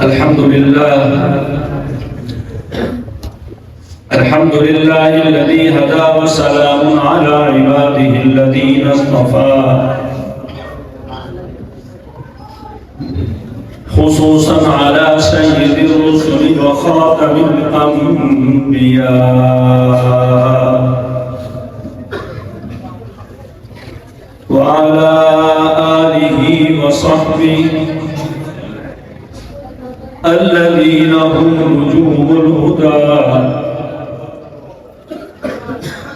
الحمد لله الذي هدى وسلام على عباده الذين اصطفى خصوصا على سيد الرسل وخاتم الأنبياء وعلى آله وصحبه الذين هم نجوم الهدى.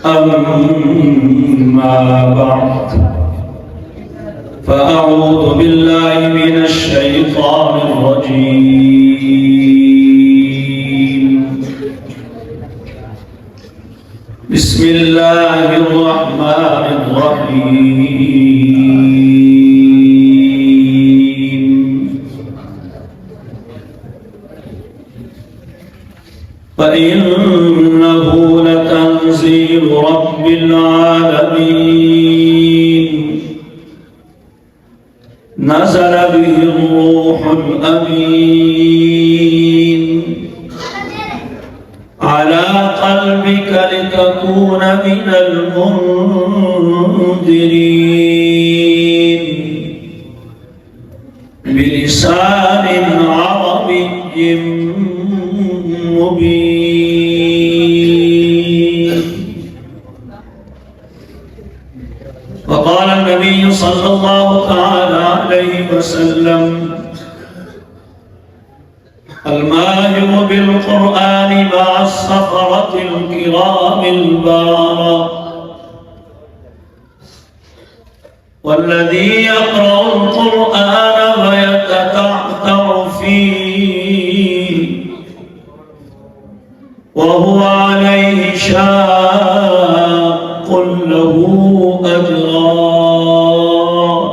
أما بعد فأعوذ بالله من الشيطان الرجيم. بسم الله الرحمن الرحيم. فإنه لتنزيل رب العالمين نزل به الروح الأمين على قلبك لتكون من المنذرين بلسان عربي مبين. وقال النبي صلى الله تعالى عليه وسلم: الماهر بالقرآن مع السفرة الكرام البررة، والذي يقرأ القرآن ويتتعتع فيه وهو عليه شاق له أجران.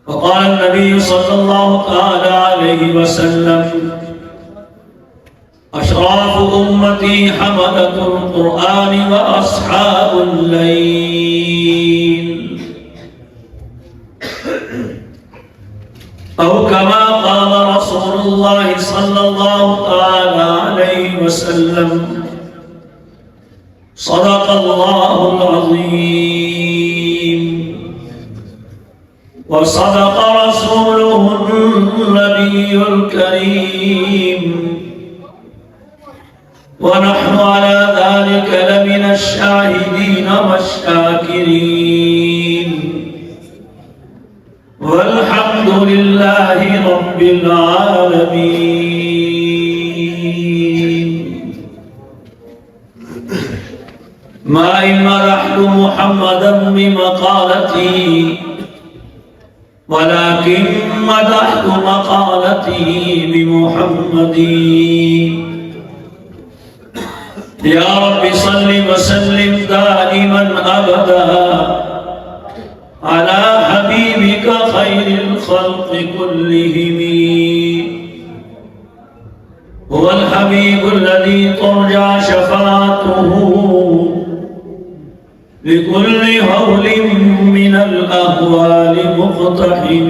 وقال النبي صلى الله تعالى عليه وسلم: أشراف أمتي حملة القرآن وأصحاب الليل، أو كما قال رسول الله صلى الله تعالى عليه وسلم: صدق الله العظيم وصدق رسوله النبي الكريم، ونحن على ذلك لمن الشاهدين والشاكرين، والحمد لله رب العالمين. ما إن مدحت محمدا بمقالتي، ولكن مدحت مقالتي بمحمد. يا رب صل وسلم دائما أبدا على حبيبك خير الخلق كلهم. هو الحبيب الذي ترجى شفاعته بكل هول من الأهوال مقتحم.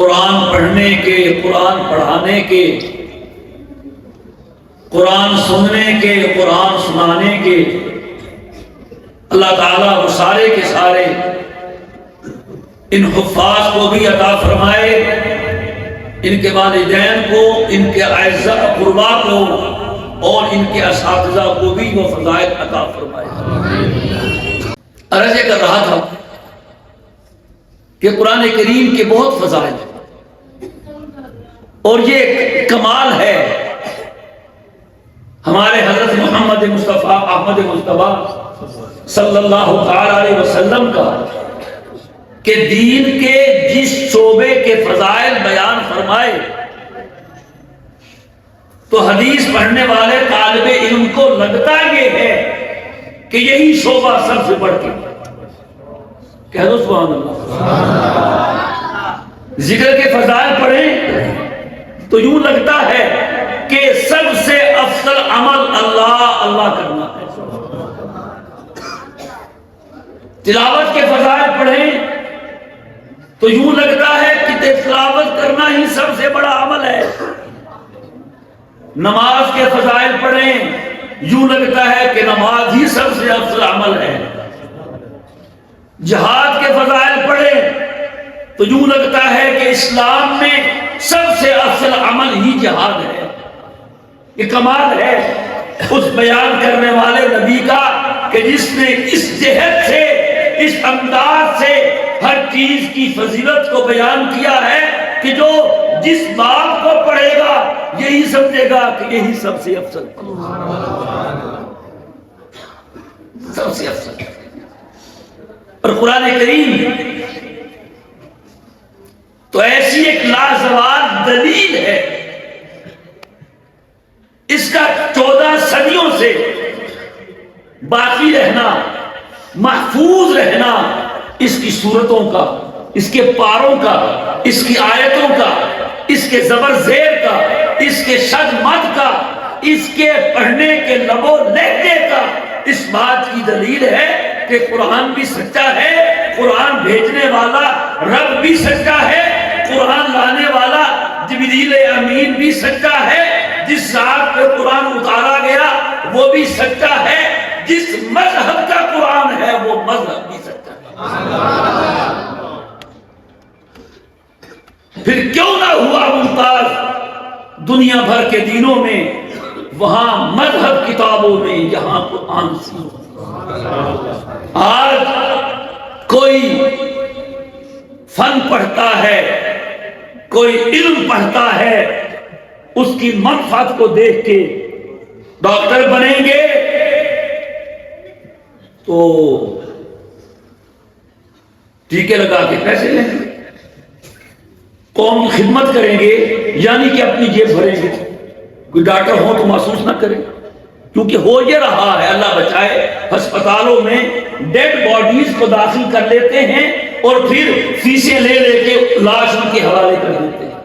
قرآن پڑھنے کے، قرآن پڑھانے کے، قرآن سننے کے، قرآن سنانے کے، اللہ تعالیٰ وہ سارے کے سارے ان حفاظ کو بھی عطا فرمائے، ان کے والدین کو، ان کے اعزاء قربا کو اور ان کے اساتذہ کو بھی وہ فضائل عطا فرمائے۔ عرض یہ کر رہا تھا کہ قرآن کریم کے بہت فضائل ہیں اور یہ کمال ہے ہمارے حضرت محمد مصطفیٰ احمد مصطفیٰ صلی اللہ علیہ وسلم کا کہ دین کے جس شعبے کے فضائل بیان فرمائے تو حدیث پڑھنے والے طالب علم کو لگتا یہ ہے کہ یہی شعبہ سب سے بڑھ کے، کہہ دو سبحان اللہ۔ ذکر کے فضائل پڑھیں تو یوں لگتا ہے کہ سب سے افضل عمل اللہ اللہ کرنا ہے۔ تلاوت کے فضائل پڑھیں تو یوں لگتا ہے کہ تلاوت کرنا ہی سب سے بڑا عمل ہے۔ نماز کے فضائل پڑھیں یوں لگتا ہے کہ نماز ہی سب سے افضل عمل ہے۔ جہاد کے فضائل پڑھیں تو یوں لگتا ہے کہ اسلام میں سب سے افضل عمل ہی جہاد ہے۔ یہ کمال ہے اس بیان کرنے والے نبی کا کہ جس نے اس جہت سے، اس انداز سے ہر چیز کی فضیلت کو بیان کیا ہے کہ جو جس باب کو پڑھے گا یہی سمجھے گا کہ یہی سب سے افضل، سب سے افضل۔ اور قرآن کریم تو ایسی ایک لازوال دلیل ہے، اس کا 14 صدیوں سے باقی رہنا، محفوظ رہنا، اس کی صورتوں کا، اس کے پاروں کا، اس کی آیتوں کا، اس کے زبر زیر کا، اس کے شد مد کا، اس کے پڑھنے کے لب و لہجے کا اس بات کی دلیل ہے کہ قرآن بھی سچا ہے، قرآن بھیجنے والا رب بھی سچا ہے، قرآن لانے والا جبریل امین بھی سچا ہے، جس ذات پہ قرآن اتارا گیا وہ بھی سچا ہے، جس مذہب کا قرآن ہے وہ مذہب بھی سچا ہے۔ پھر کیوں نہ ہوا ممتاز دنیا بھر کے دینوں میں، وہاں مذہب کتابوں میں، یہاں قرآن سی۔ آج کوئی فن پڑھتا ہے، کوئی علم پڑھتا ہے، اس کی منفعت کو دیکھ کے ڈاکٹر بنیں گے تو ٹیکے لگا کے پیسے لیں گے، قوم کی خدمت کریں گے، یعنی کہ اپنی جیب بھریں گے۔ کوئی ڈاکٹر ہو تو محسوس نہ کرے، کیونکہ ہو یہ رہا ہے، اللہ بچائے، ہسپتالوں میں ڈیڈ باڈیز کو داخل کر لیتے ہیں اور پھر فیسیں لے کے لاش ان کے حوالے کر دیتے ہیں۔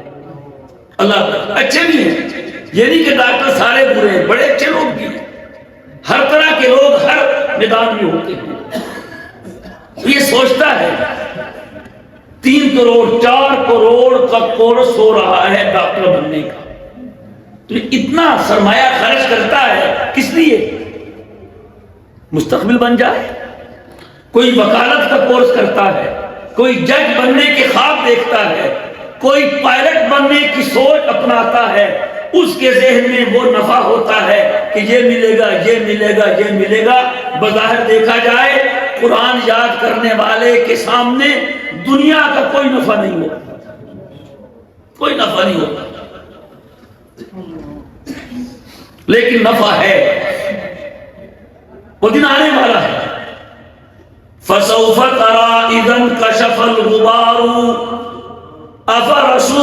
اللہ اچھے بھی ہیں، یہ نہیں کہ ڈاکٹر سارے برے ہیں، بڑے اچھے لوگ بھی ہیں، ہر طرح کے لوگ ہر میدان میں ہوتے ہیں۔ یہ سوچتا ہے 3 کروڑ 4 کروڑ کا کورس ہو رہا ہے ڈاکٹر بننے کا، تو اتنا سرمایہ خرچ کرتا ہے کس لیے؟ مستقبل بن جائے۔ کوئی وکالت کا کورس کرتا ہے، کوئی جج بننے کے خواب دیکھتا ہے، کوئی پائلٹ بننے کی سوچ اپناتا ہے، اس کے ذہن میں وہ نفع ہوتا ہے کہ یہ ملے گا، یہ ملے گا، یہ ملے گا۔ بظاہر دیکھا جائے قرآن یاد کرنے والے کے سامنے دنیا کا کوئی نفع نہیں ہوتا، کوئی نفع نہیں ہوتا، لیکن نفع ہے، وہ دن آنے والا ہے۔ فَسَوْفَ تَرَى إِذَا انْكَشَفَ الْغُبَارُ أَفَرَسٌ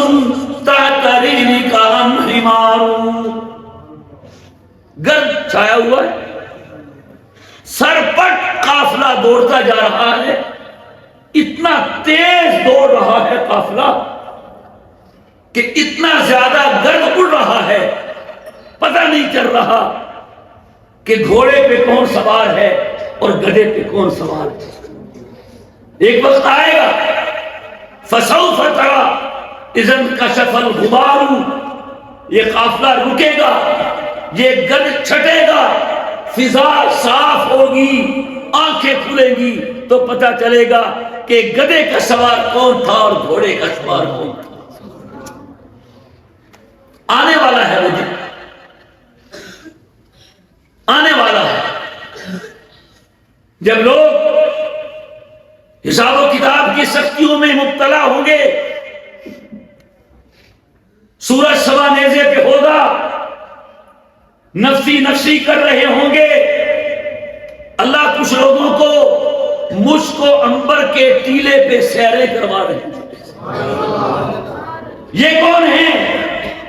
تَحْتَ رِجْلِكَ أَمْ حِمَارٌ۔ گرد چھایا ہوا ہے، سرپٹ قافلہ دوڑتا جا رہا ہے، اتنا تیز دوڑ رہا ہے قافلہ کہ اتنا زیادہ گرد اڑ رہا ہے، پتہ نہیں چل رہا کہ گھوڑے پہ کون سوار ہے اور گدھے پہ کون سوار ہے۔ ایک وقت آئے گا فسوف ترى اذن کشف الغبار، یہ قافلہ رکے گا، یہ گد چھٹے گا، فضا صاف ہوگی، آنکھیں کھلیں گی تو پتہ چلے گا کہ گدے کا سوار کون تھا اور گھوڑے کا سوار کون تھا۔ آنے والا ہے وہ دن، آنے والا ہے جب لوگ حساب و کتاب کی سختیوں میں مبتلا ہوں گے، سورج سوا نیزے پہ ہوگا، نفسی نفسی کر رہے ہوں گے، اللہ کچھ لوگوں کو مشک و عنبر کے ٹیلے پہ سیریں کروا رہے ہیں۔ یہ کون ہیں؟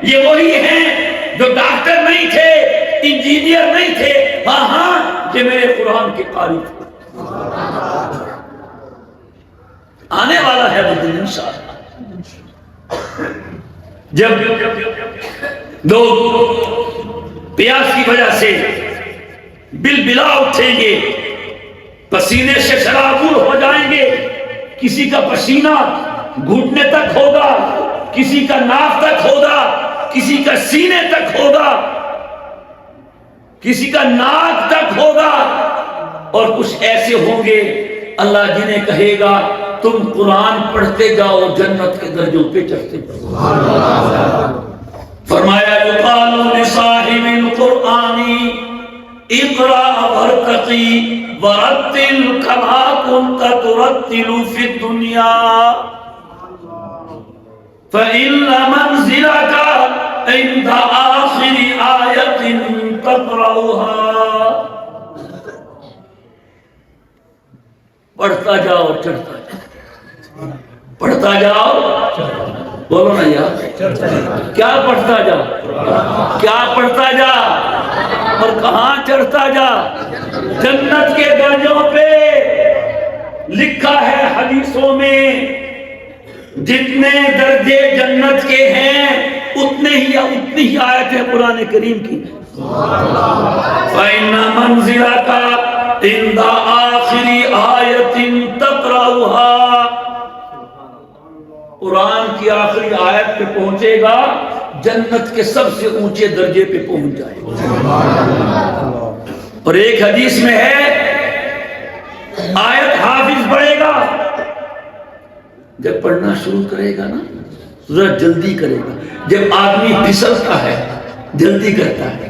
یہ وہی ہیں جو ڈاکٹر نہیں تھے، انجینئر نہیں تھے، ہاں ہاں یہ میرے قرآن کے قاری تھے۔ آنے والا ہے وہ دن انشاءاللہ جب لوگ پیاس کی وجہ سے بلبلا اٹھیں گے، پسینے سے شرابور ہو جائیں گے، کسی کا پسینہ گھٹنے تک ہوگا، کسی کا ناک تک ہوگا، کسی کا سینے تک ہوگا، کسی کا ناک تک ہوگا، اور کچھ ایسے ہوں گے اللہ جنہیں کہے گا تم قرآن پڑھتے جاؤ، جنت کے درجوں پہ چڑھتے جاؤ۔ فرمایا یقال لصاحب القرآن اقرأ وارتقی ورتل کما كنت ترتل في الدنيا فإن منزلك عند آخر آية تقرأها۔ پڑھتا جاؤ چڑھتا جاؤ، پڑھتا جاؤ، بولو نا یار، کیا پڑھتا جا، کیا پڑھتا جا اور کہاں چڑھتا جا؟ جنت کے درجوں پہ لکھا ہے حدیثوں میں جتنے درجے جنت کے ہیں اتنی ہی آیتیں قرآن کریم کی۔ فَإِنَّ مَنزِلَكَ عِنْدَ آخِرِ آیَةٍ تَقْرَأُهَا، قرآن کی آخری آیت پہ پہنچے گا جنت کے سب سے اونچے درجے پہ پہنچ جائے گا۔ اور ایک حدیث میں ہے آیت حافظ پڑھے گا، جب پڑھنا شروع کرے گا نا ذرا جلدی کرے گا۔ جب آدمی پھسلتا ہے جلدی کرتا ہے،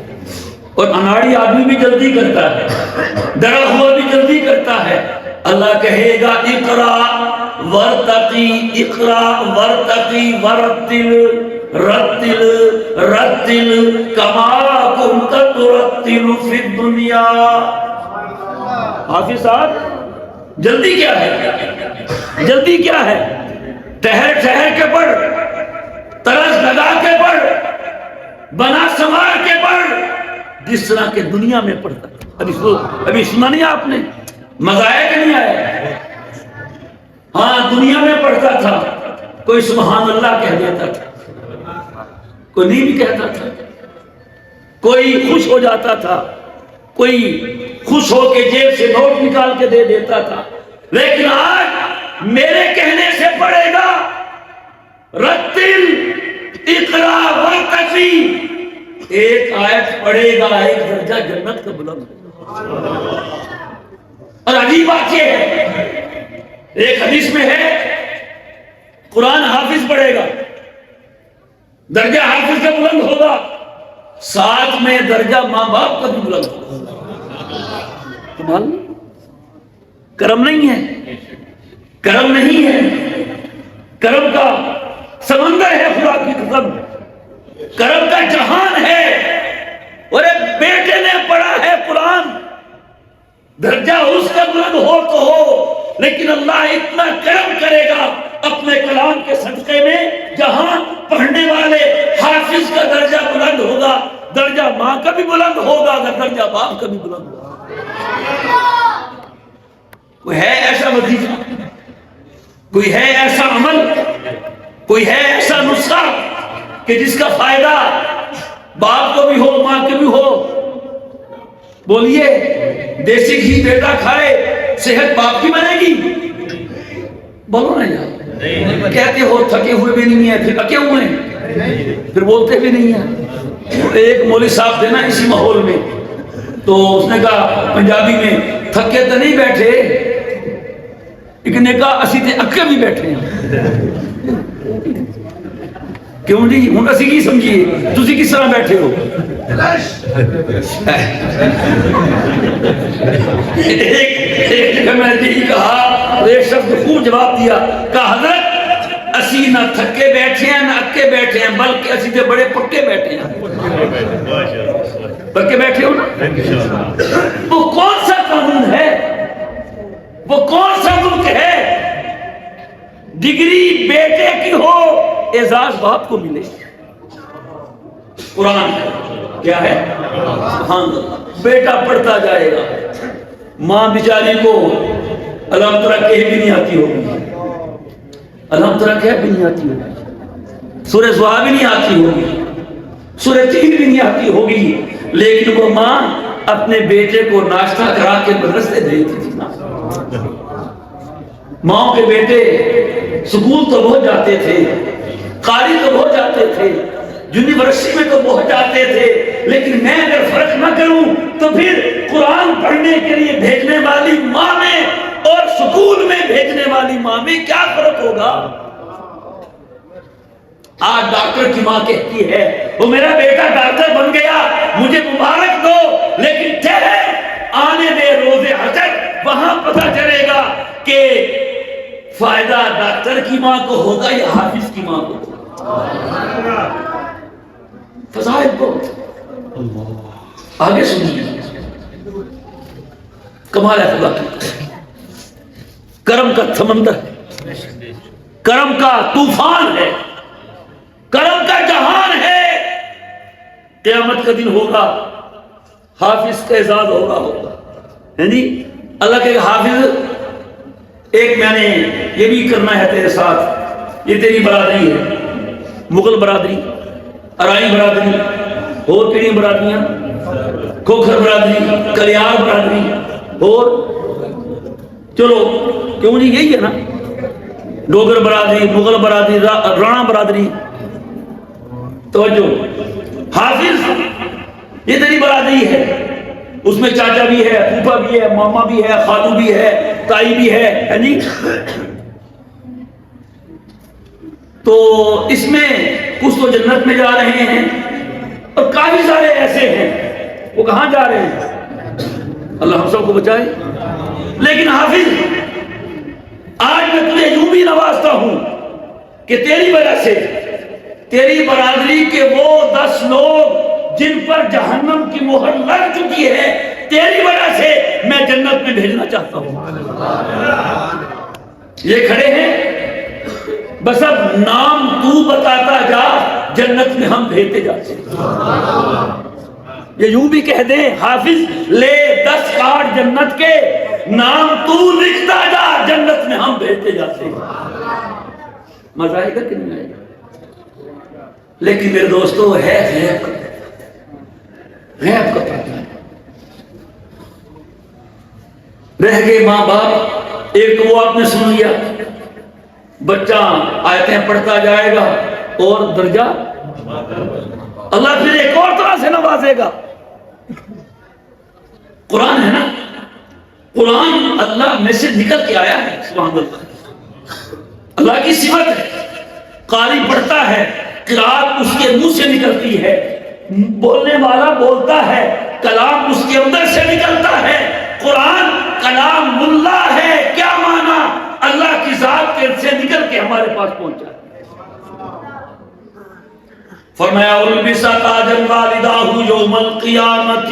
اور اناڑی آدمی بھی جلدی کرتا ہے، ڈرا ہوا بھی جلدی کرتا ہے۔ اللہ کہے گا اقرا ورتقی، اقرا ورتقی ورتل، رتل رتل کما کنت ترتل فی الدنیا۔ حافظ صاحب جلدی کیا ہے؟ جلدی کیا ہے؟ ٹہر ٹہر کے پڑھ، طرز لگا کے پڑھ، بنا سنوار کے پڑھ، جس طرح کے دنیا میں پڑھتا۔ ابھی سنا نہیں آپ نے؟ مزہ آیا کہ نہیں آیا؟ ہاں دنیا میں پڑھتا تھا، کوئی سبحان اللہ کہہ دیتا تھا، کوئی نہیں بھی کہتا تھا، کوئی خوش ہو جاتا تھا، کوئی خوش ہو کے جیب سے نوٹ نکال کے دے دیتا تھا۔ لیکن آج میرے کہنے سے پڑھے گا رتل اقرا ورتقی، ایک آیت پڑھے گا ایک درجہ جنت کا بلند ہوگا۔ اور عجیب بات یہ ہے، ایک حدیث میں ہے قرآن حافظ پڑھے گا درجہ حافظ کا بلند ہوگا، ساتھ میں درجہ ماں باپ کا بھی بلند ہوگا۔ کرم نہیں ہے، کرم نہیں ہے، کرم کا سمندر ہے خدا کی قسم، کرم کا جہان ہے۔ اور ایک بیٹے نے پڑھا ہے قرآن، درجہ اس کا بلند ہو تو ہو، لیکن اللہ اتنا کرم کرے گا اپنے کلام کے صدقے میں، جہاں پڑھنے والے حافظ کا درجہ بلند ہوگا، درجہ ماں کا بھی بلند ہوگا، اگر درجہ باپ کا بھی بلند ہوگا۔ کوئی ہے ایسا وظیفہ، کوئی ہے ایسا عمل، کوئی ہے ایسا نسخہ کہ جس کا فائدہ باپ کو بھی ہو ماں کو بھی ہو؟ بولیے، دیسی گھی بیٹا کھائے صحت باپ کی بنے گی؟ بولو نا یار، کہتے ہو تھکے ہوئے بھی نہیں ہیں، پھر اکے ہوئے ہیں، پھر بولتے بھی نہیں ہیں۔ ایک مولوی صاحب تھے نا اسی ماحول میں، تو اس نے کہا پنجابی میں، تھکے تو نہیں بیٹھے، لیکن نے کہا اسی تے اکے بھی بیٹھے ہیں۔ کیوں جی ہوں اسی کی سمجھیے، تسی کس طرح بیٹھے ہو؟ ایک جگہ میں نے یہی کہا، ایک شخص نے خوب جواب دیا، کہا حضرت اسی نہ تھکے بیٹھے ہیں نہ اکے بیٹھے ہیں، بلکہ اسی تے بڑے پکے بیٹھے ہیں۔ پکے بیٹھے ہو نا؟ وہ کون سا قانون ہے، وہ کون سا ملک ہے ڈگری بیٹے کی ہو اعزاز باپ کو ملے؟ قرآن کیا ہے؟ سبحان اللہ، بیٹا پڑھتا جائے گا، ماں بیچاری کو الحمد للہ کہہ بھی نہیں آتی ہوگی، الحمد للہ کہہ بھی نہیں آتی ہوگی، سورہ زحا بھی نہیں آتی ہوگی، سورہ تین بھی نہیں آتی ہوگی، لیکن وہ ماں اپنے بیٹے کو ناشتہ کرا کے مدرسے بھیجتی تھی نا۔ ماں کے بیٹے سکول تو بہت جاتے تھے، قاری تو بہت جاتے تھے، یونیورسٹی میں تو بہت جاتے تھے، لیکن میں اگر فرق نہ کروں تو پھر قرآن پڑھنے کے لیے بھیجنے والی ماں میں اور سکول میں بھیجنے والی ماں میں کیا فرق ہوگا؟ آج ڈاکٹر کی ماں کہتی ہے وہ میرا بیٹا ڈاکٹر بن گیا، مجھے مبارک دو، لیکن ٹھہرے آنے دے روز حشر، وہاں پتہ چلے گا کہ فائدہ ڈاکٹر کی ماں کو ہوگا یا حافظ کی ماں کو ہوگا۔ فضائل بہت، آگے سنیے، کمال ہے خدا کی، کرم کا سمندر ہے، کرم کا طوفان ہے، کرم کا جہان ہے۔ قیامت کا دن ہوگا، حافظ کا اعزاز ہوگا یعنی اللہ کے حافظ، ایک میں نے یہ بھی کرنا ہے تیرے ساتھ، یہ تیری برادری ہے، مغل برادری، ارائی برادری، اور کیڑی برادریاں، کھوکھر برادری، کلیار برادری، اور چلو کیوں جی یہی ہے نا، ڈوگر برادری، مغل برادری، رانا برادری۔ توجہ، حافظ یہ تیری برادری ہے، اس میں چاچا بھی ہے، پھوپھا بھی ہے، ماما بھی ہے، خالو بھی ہے، تائی بھی ہے نہیں؟ تو اس میں کچھ تو جنت میں جا رہے ہیں اور کافی سارے ایسے ہیں وہ کہاں جا رہے ہیں، اللہ ہم سب کو بچائے۔ لیکن حافظ آج میں تجھے یوں بھی نوازتا ہوں کہ تیری وجہ سے تیری برادری کے وہ 10 لوگ جن پر جہنم کی مہر لگ چکی ہے، تیری وجہ سے میں جنت میں بھیجنا چاہتا ہوں۔ یہ کھڑے ہیں، بس اب نام تو بتاتا جا، جنت میں ہم بھیجتے جاتے ہیں۔ یہ یوں بھی کہہ دیں حافظ لے 10 کارڈ جنت کے، نام تو لکھتا جا، جنت میں ہم بھیجتے جاتے ہیں۔ مزہ آئے گا کہ نہیں آئے گا؟ لیکن میرے دوستو ہے غیب کا پتہ، رہ گئے ماں باپ، ایک وہ آپ نے سن لیا، بچہ آیتیں پڑھتا جائے گا اور درجہ اللہ پھر ایک اور طرح سے نوازے گا۔ قرآن ہے نا، قرآن اللہ میں سے نکل کے آیا ہے، سبحان اللہ، اللہ کی صفت ہے۔ قاری پڑھتا ہے، قرآت اس کے منہ سے نکلتی ہے، بولنے والا بولتا ہے، کلام اس کے اندر سے نکلتا ہے۔ قرآن کلام اللہ ہے، کیا معنی؟ اللہ کی ذات کے سے نکل کے ہمارے پاس پہنچا۔ فرمایا البس تاجا والداہ یوم القیامۃ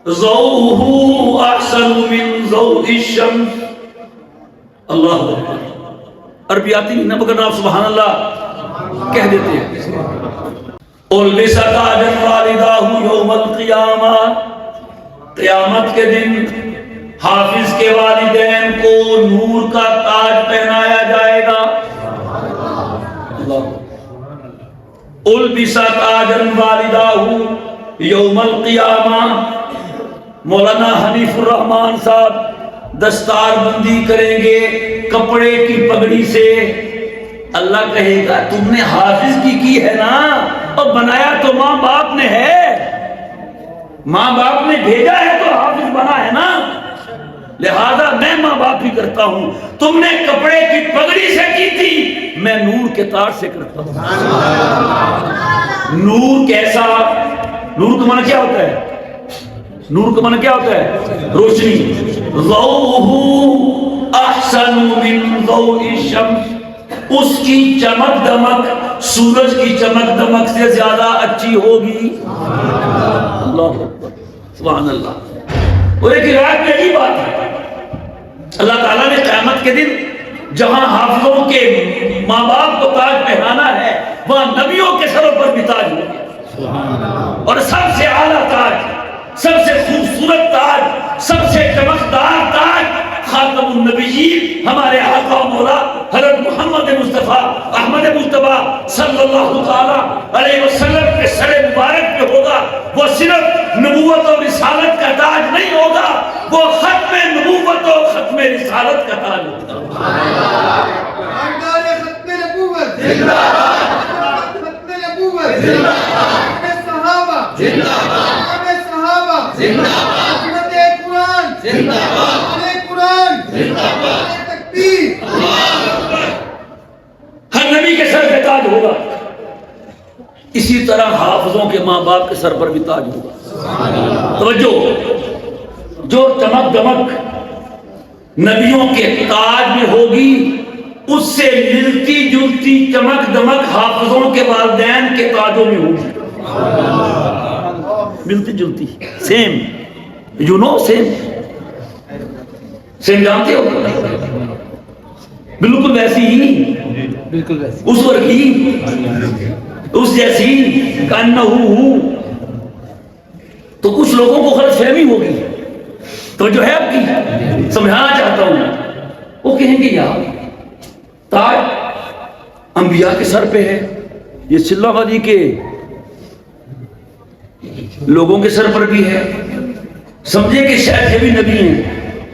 ضوءہ احسن من ضوء الشمس۔ اللہ اکبر، عربی آتی نہیں نا مگر آپ سبحان اللہ کہہ دیتے ہیں۔ البس تاجا والداہ یوم القیامہ، قیامت کے دن حافظ کے والدین کو نور کا تاج پہنایا جائے گا۔ البس تاجا والداہ یوم القیامہ، مولانا حنیف الرحمان صاحب دستار بندی کریں گے، کپڑے کی پگڑی سے اللہ کہے گا تم نے حافظ کی ہے نا، اور بنایا تو ماں باپ نے ہے، ماں باپ نے بھیجا ہے تو حافظ بنا ہے نا، لہذا میں ماں باپ ہی کرتا ہوں۔ تم نے کپڑے کی پگڑی سے کی تھی، میں نور کے تاج سے کرتا ہوں۔ نور کیسا؟ نور کا معنی کیا ہوتا ہے؟ نور کا معنی کیا ہوتا ہے؟ روشنی۔ ضوءہ احسن من ضوء الشمس، اس کی چمک دمک سورج کی چمک دمک سے زیادہ اچھی ہوگی۔ اللہ اکبر، سبحان اللہ۔ اور ایک روایت میں یہ بات ہے، اللہ تعالیٰ نے قیامت کے دن جہاں حافظوں کے ماں باپ کو تاج پہنانا ہے، وہاں نبیوں کے سروں پر بھی تاج ہوگا، اور سب سے اعلیٰ تاج، سب سے خوبصورت تاج، سب سے چمکدار تاج خاتم النبیین ہمارے آقا و مولا حضرت محمد مصطفیٰ احمد مصطفیٰ صلی اللہ تعالیٰ علیہ وسلم کے سر مبارک پہ ہوگا۔ وہ صرف نبوت اور رسالت کا تاج نہیں ہوگا، وہ ختم نبوت اور ختم رسالت کا تاج ہوگا۔ ختم نبوت زندہ باد، ختم نبوت زندہ باد، صحابہ زندہ باد، صحابہ زندہ باد، قرآن زندہ باد، قرآن زندہ باد، تکبیر، ہر نبی کے سر پہ تاج ہوگا، اسی طرح حافظوں کے ماں باپ کے سر پر بھی تاج ہوگا۔ توجہ، جو چمک دمک نبیوں کے تاج میں ہوگی، اس سے ملتی جلتی چمک دمک حافظوں کے والدین کے تاجوں میں ہوگی، ملتی جلتی، سیم، یو نو، سیم جانتے ہو، بالکل ویسی ہی، بالکل ویسے اس ورگی، اس جیسی، کانہو۔ تو کچھ لوگوں کو غلط فہمی ہوگی، تو جو ہے اب کی سمجھانا چاہتا ہوں، وہ کہیں گے یار تاج انبیاء کے سر پہ ہے، یہ صلی اللہ علیہ کے لوگوں کے سر پر بھی ہے، سمجھے کہ شاید یہ بھی نبی ہیں،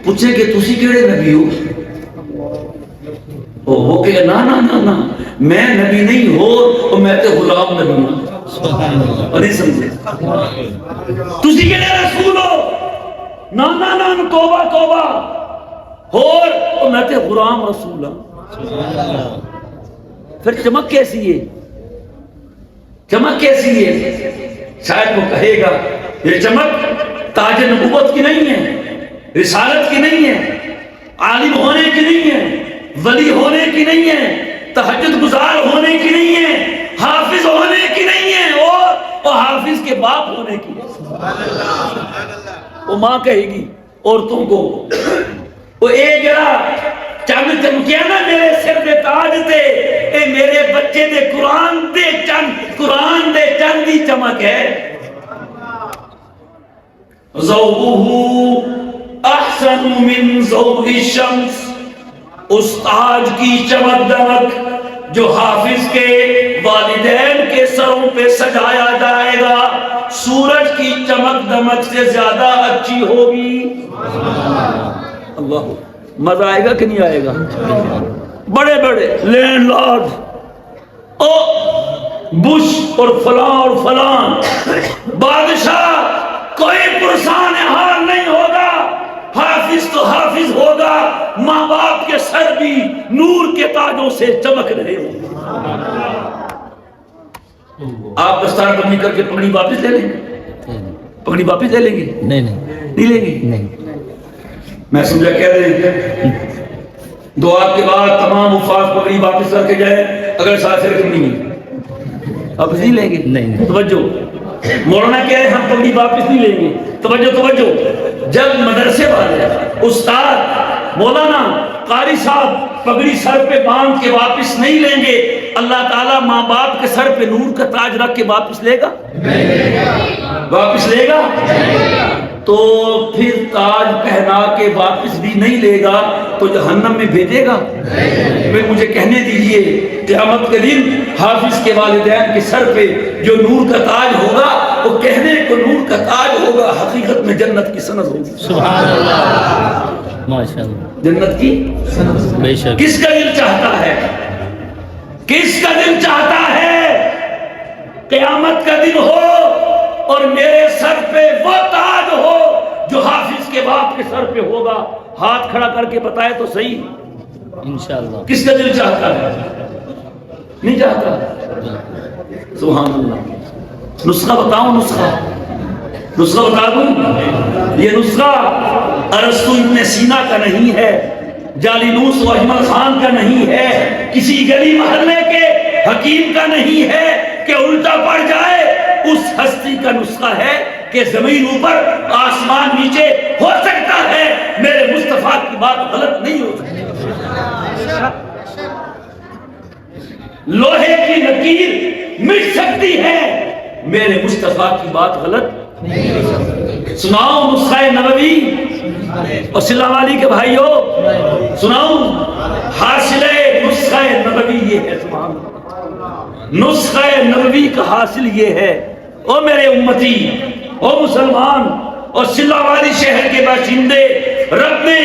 پوچھے کہ تسی کیڑے نبی ہو؟ وہ کہ نا نا نا نا، میں نبی نہیں ہو، اور میں تے غلام نبی ہوں، اور نہیں سمجھے تسی کیڑے رسول ہو؟ نا نا نا، توبہ توبہ، اور میں تے غلام رسول ہوں۔ پھر چمک کیسی ہے؟ چمک کیسی ہے؟ شاید وہ کہے گا یہ چمک تاج نبوت کی نہیں ہے، رسالت کی نہیں ہے، عالم ہونے کی نہیں ہے، ولی ہونے کی نہیں ہے، تہجد گزار ہونے کی نہیں ہے، حافظ ہونے کی نہیں ہے، اور حافظ کے باپ ہونے کی ہے۔ وہ ماں کہے گی عورتوں کو، وہ اے جڑا چند چمکیا نا میرے سر دے تاج تے، اے میرے بچے دے قرآن دے چند، قرآن دے چند دی چمک ہے۔ ضوءہ احسن من ضوء الشمس، اس تاج کی چمک دمک جو حافظ کے والدین کے سروں پہ سجایا جائے گا، سورج کی چمک دمک سے زیادہ اچھی ہوگی۔ اللہ، مزہ آئے گا کہ نہیں آئے گا؟ بڑے بڑے لینڈ لارڈ، او بش اور فلاں بادشاہ، کوئی پرسان حال نہیں ہوگا، حافظ تو حافظ ہوگا، ماں باپ کے سر بھی نور کے تاجوں سے چمک رہے ہوں۔ آپ دستار بندی کر کے پگڑی واپس لے لیں گے؟ پگڑی واپس لے لیں گے؟ نہیں لیں گے؟ نہیں۔ میں سمجھا کہہ رہے ہیں دعا کے بعد تمام وفات پگڑی واپس کر کے جائے، اگر ساتھ رکھنی ہے واپس نہیں لیں گے؟ نہیں۔ توجہ، مولانا کہہ رہے ہیں ہم پگڑی واپس نہیں لیں گے۔ توجہ، جب مدرسے والے استاد مولانا قاری صاحب پگڑی سر پہ باندھ کے واپس نہیں لیں گے، اللہ تعالیٰ ماں باپ کے سر پہ نور کا تاج رکھ کے واپس لے گا؟ واپس لے گا؟ تو پھر تاج پہنا کے واپس بھی نہیں لے گا تو جہنم میں بھیجے گا؟ پھر مجھے کہنے دیجئے قیامت کے دن حافظ کے والدین کے سر پہ جو نور کا تاج ہوگا، وہ کہنے کو نور کا تاج ہوگا، حقیقت میں جنت کی سند ہوگی۔ سبحان اللہ۔ ماشاءاللہ جنت کی بے شک کس کا دل چاہتا ہے؟ کس کا دل چاہتا ہے قیامت کا دن ہو اور میرے سر پہ وہ تاج ہو جو حافظ کے باپ کے سر پہ ہوگا؟ ہاتھ کھڑا کر کے بتائے تو صحیح، انشاءاللہ کس کا دل چاہتا ہے؟ نہیں چاہتا؟ سبحان اللہ۔ نسخہ بتاؤں؟ نسخہ بتا دوں؟ یہ نسخہ ارسطو ابن سینا کا نہیں ہے، جالینوس و اجمل خان کا نہیں ہے، کسی گلی محلے کے حکیم کا نہیں ہے کہ الٹا پڑ جائے۔ اس ہستی کا نسخہ ہے کہ زمین اوپر آسمان نیچے ہو سکتا ہے، میرے مصطفیٰ کی بات غلط نہیں ہو سکتی۔ لوہے کی لکیر مٹ سکتی ہے، میرے مصطفیٰ کی بات غلط نہیں ہو سکتی۔ سناؤ نسخہ نبوی، اور سلا والی کے بھائیوں سناؤ، حاصل نسخہ نبوی یہ ہے۔ سبحان اللہ۔ نسخہ نبوی کا حاصل یہ ہے، او میرے امتی، او مسلمان، اور سلا والی شہر کے باشندے، رب نے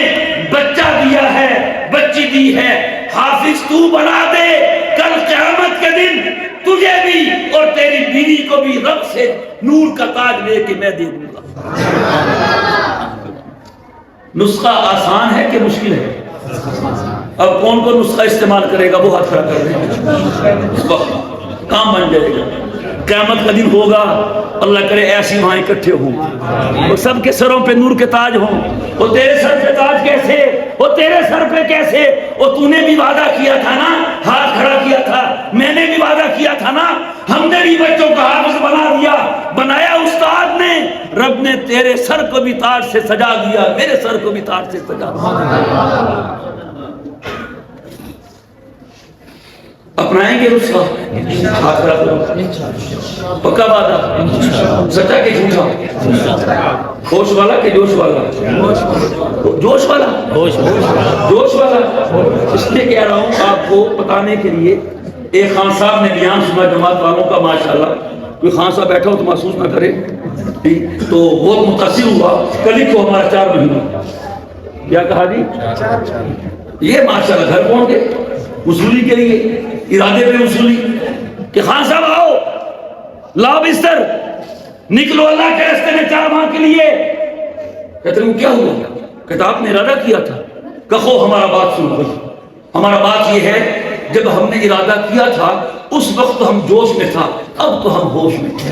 بچہ دیا ہے، بچی دی ہے، حافظ تو بنا دے، کل قیامت کے دن تجھے بھی اور تیری بیوی کو بھی رب سے نور کا تاج لے کے میں دے دوں گا۔ نسخہ آسان ہے کہ مشکل ہے؟ اب کون کو نسخہ استعمال کرے گا وہ ہاتھ کھڑا کر دیں، کام بن جائے گا۔ قیامت کا دن ہوگا، اللہ کرے ایسی وہاں اکٹھے ہوں، وہ سب کے سروں پہ نور کے تاج ہوں۔ وہ تیرے سر پہ تاج کیسے؟ وہ تیرے سر پہ کیسے؟ وہ تو نے بھی وعدہ کیا تھا نا، ہاتھ کھڑا کیا تھا، میں نے بھی وعدہ کیا تھا نا، ہم نے بھی بچوں کو حافظ بنا دیا، بنایا استاد نے، رب نے تیرے سر کو بھی تاج سے سجا دیا، میرے سر کو بھی تاج سے سجا دیا۔ اپنائیں گے نسخہ؟ ہاتھ کھڑا کرو، پکا وعدہ، سچا کہ جھوٹا؟ ہوش والا کہ جوش والا؟ جوش والا، جوش والا۔ اس لیے کہہ رہا ہوں آپ کو بتانے کے لیے، ایک خان صاحب نے بیان سنا جماعت والوں کا، ماشاءاللہ، کوئی خان صاحب بیٹھا ہو تو محسوس نہ کرے، تو بہت متاثر ہوا۔ کل ہی کو ہمارا 4 مہینہ، کیا کہا جی؟ یہ ماشاءاللہ گھر پہنچ گئے وصولی کے لیے، ارادے پہ وصولی کہ خان صاحب آؤ، لاؤ بستر، نکلو اللہ کے راستے میں 4 ماہ کے لیے۔ کہتے ہیں کیا ہوا؟ کہتا آپ نے ارادہ کیا تھا۔ کہو ہمارا بات سنو بھائی، ہمارا بات یہ ہے جب ہم نے ارادہ کیا تھا اس وقت ہم جوش میں تھا، اب تو ہم ہوش میں تھے۔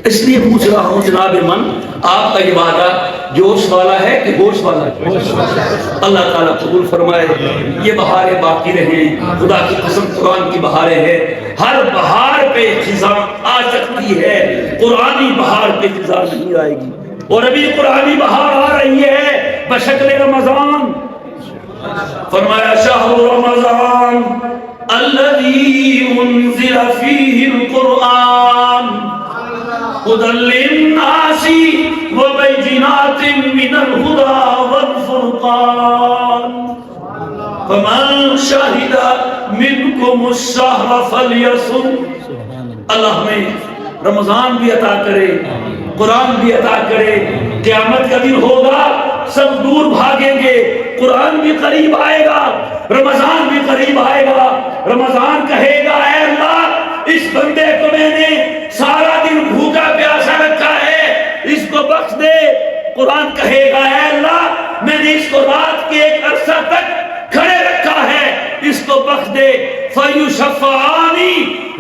اس لیے پوچھ رہا ہوں جناب من، آپ کا یہ وعدہ جوش والا ہے کہ گوش والا ہے؟ اللہ تعالیٰ قبول فرمائے۔ یہ بہاریں باقی رہیں، خدا کی قسم قرآن کی بہاریں ہیں، ہر بہار پہ خزاں آ سکتی ہے، قرآنی بہار پہ خزاں نہیں آئے گی، اور ابھی قرآنی بہار آ رہی ہے بشکل رمضان۔ فرمایا شہر رمضان الذی انزل فیہ القرآن هدى للناس وبينات من الهدى والفرقان فمن شهد منكم الشهر فليصم۔ اللہ ہمیں رمضان بھی عطا کرے، قرآن بھی عطا کرے۔ قیامت کا دن ہوگا، سب دور بھاگیں گے، قرآن بھی قریب آئے گا، رمضان بھی قریب آئے گا۔ رمضان کہے گا اے اللہ، اس بندے کو میں نے سارا دن بھوکا پیاسا رکھا ہے، اس کو بخش دے۔ قرآن کہے گا اے اللہ، میں نے اس کو رات کے ایک عرصہ تک کھڑے رکھا ہے، اس کو بخش دے۔ فَيُشَفَّعَانِ،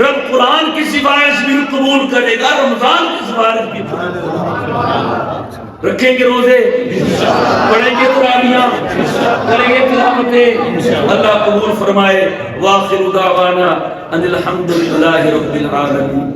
رب قرآن کی سفارش بھی قبول کرے گا، رمضان کی سفارش بھی قبول کرے گا۔ رکھیں گے روزے، پڑھیں گے تراویحاں، کریں گے تلاوتیں، اللہ قبول فرمائے۔ وآخر دعوانا ان الحمد للہ رب العالمین۔